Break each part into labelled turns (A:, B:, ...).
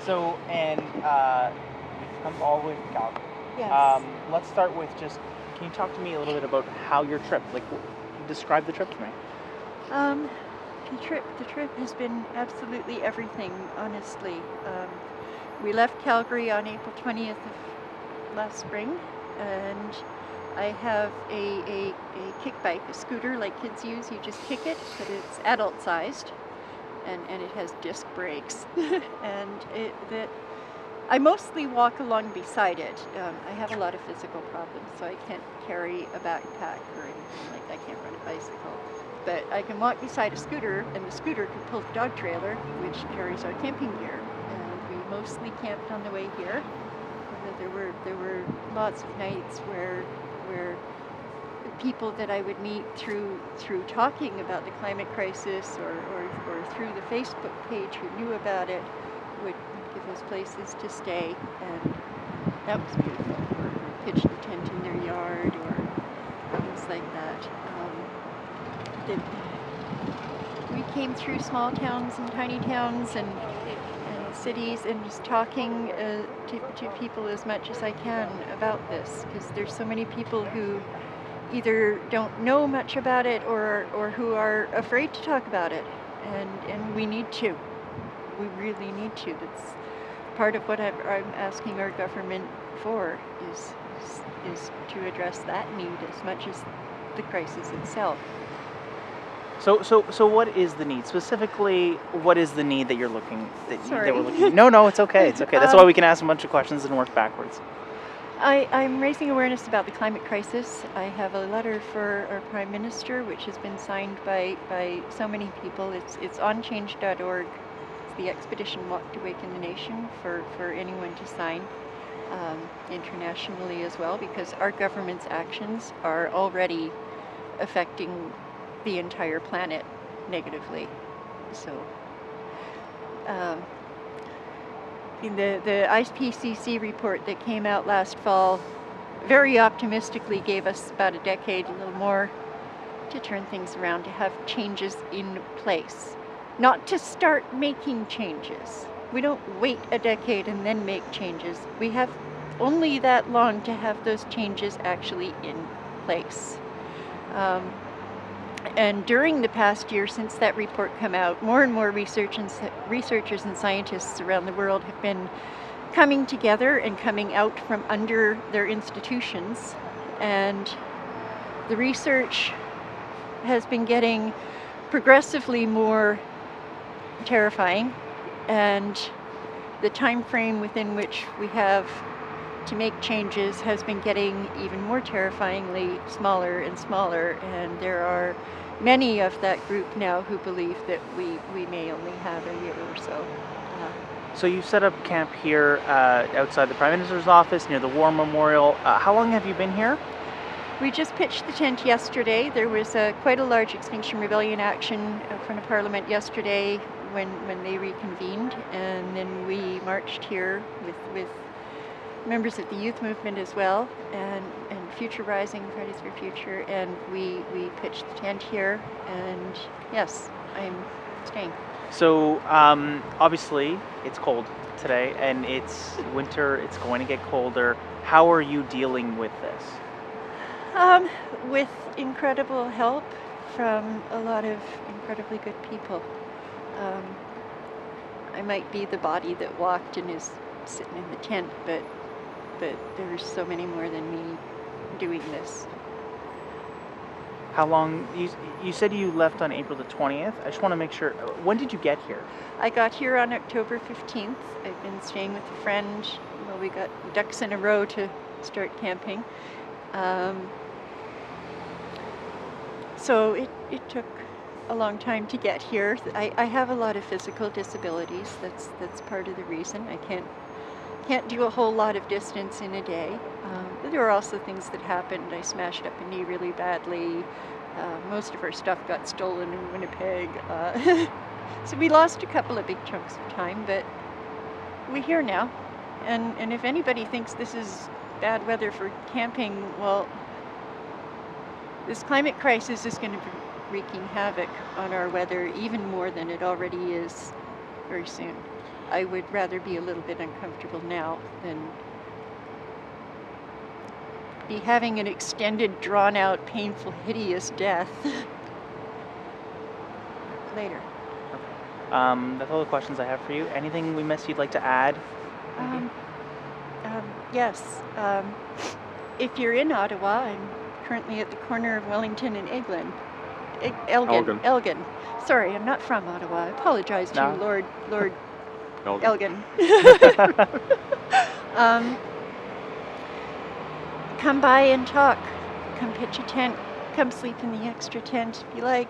A: So, and you've come all the way from Calgary.
B: Yes.
A: Let's start with just, can you talk to me a little bit about how your trip, like, describe the trip to me?
B: Um, the trip has been absolutely everything, honestly. We left Calgary on April 20th of last spring, and I have a kick bike, a scooter like kids use. You just kick it, but it's adult sized, and it has disc brakes. and I mostly walk along beside it. I have a lot of physical problems, so I can't carry a backpack or anything like that. I can't run a bicycle. But I can walk beside a scooter, and the scooter can pull the dog trailer, which carries our camping gear. And we mostly camped on the way here. There were lots of nights where people that I would meet through talking about the climate crisis or through the Facebook page who knew about it would give us places to stay, and that was beautiful. Or pitch the tent in their yard or things like that. We came through small towns and tiny towns and cities, and just talking to people as much as I can about this, because there's so many people who either don't know much about it or who are afraid to talk about it, and we need to. We really need to. That's part of what I'm asking our government for is to address that need as much as the crisis itself.
A: So what is the need? Specifically, what is the need that you're looking,
B: Sorry.
A: that we're looking? No, it's okay. It's okay. That's why we can ask a bunch of questions and work backwards.
B: I'm raising awareness about the climate crisis. I have a letter for our Prime Minister, which has been signed by so many people. It's on change.org. It's the Expedition Walk to Awaken the Nation for anyone to sign, internationally as well, because our government's actions are already affecting the entire planet negatively. So in the IPCC report that came out last fall very optimistically gave us about a decade, a little more, to turn things around, to have changes in place, not to start making changes. We don't wait a decade and then make changes. We have only that long to have those changes actually in place. And during the past year, since that report came out, more and more researchers and scientists around the world have been coming together and coming out from under their institutions. And the research has been getting progressively more terrifying, and the time frame within which we have to make changes has been getting even more terrifyingly smaller and smaller, and there are many of that group now who believe that we may only have a year or so.
A: So you set up camp here outside the Prime Minister's office near the War Memorial. How long have you been here?
B: We just pitched the tent yesterday. There was quite a large Extinction Rebellion action in front of Parliament yesterday when they reconvened, and then we marched here with members of the youth movement as well, and Future Rising, Fridays for Future, and we pitched the tent here, and yes, I'm staying.
A: So obviously it's cold today, and it's winter. It's going to get colder. How are you dealing with this?
B: With incredible help from a lot of incredibly good people. I might be the body that walked and is sitting in the tent, but there's so many more than me doing this.
A: How long? You said you left on April the 20th. I just want to make sure. When did you get here?
B: I got here on October 15th. I've been staying with a friend. Well, we got ducks in a row to start camping. So it took a long time to get here. I have a lot of physical disabilities. That's part of the reason. I can't do a whole lot of distance in a day. But there were also things that happened. I smashed up a knee really badly. Most of our stuff got stolen in Winnipeg. So we lost a couple of big chunks of time, but we're here now. And if anybody thinks this is bad weather for camping, well, this climate crisis is going to be wreaking havoc on our weather even more than it already is very soon. I would rather be a little bit uncomfortable now than be having an extended, drawn-out, painful, hideous death later.
A: That's all the questions I have for you. Anything we missed you'd like to add? maybe?
B: Yes. If you're in Ottawa, I'm currently at the corner of Wellington and Elgin. Elgin. Sorry, I'm not from Ottawa. I apologize to
A: No.
B: you, Lord
C: Elgin.
B: Elgin. Come by and talk. Come pitch a tent. Come sleep in the extra tent if you like.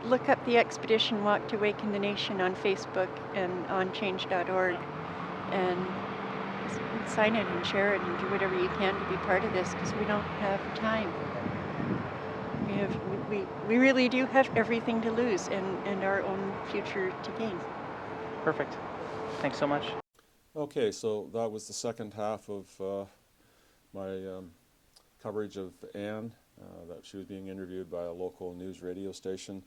B: Look up the Expedition Walk to Awaken the Nation on Facebook and on change.org, and sign it and share it and do whatever you can to be part of this, because we don't have time. We really do have everything to lose and our own future to gain.
A: Perfect. Thanks so much.
C: Okay, so that was the second half of my coverage of Ann, that she was being interviewed by a local news radio station,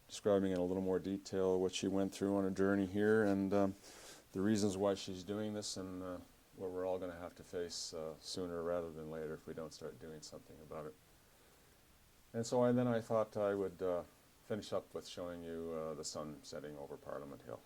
C: describing in a little more detail what she went through on her journey here, and the reasons why she's doing this, and what we're all going to have to face sooner rather than later if we don't start doing something about it. And so then I thought I would finish up with showing you the sun setting over Parliament Hill.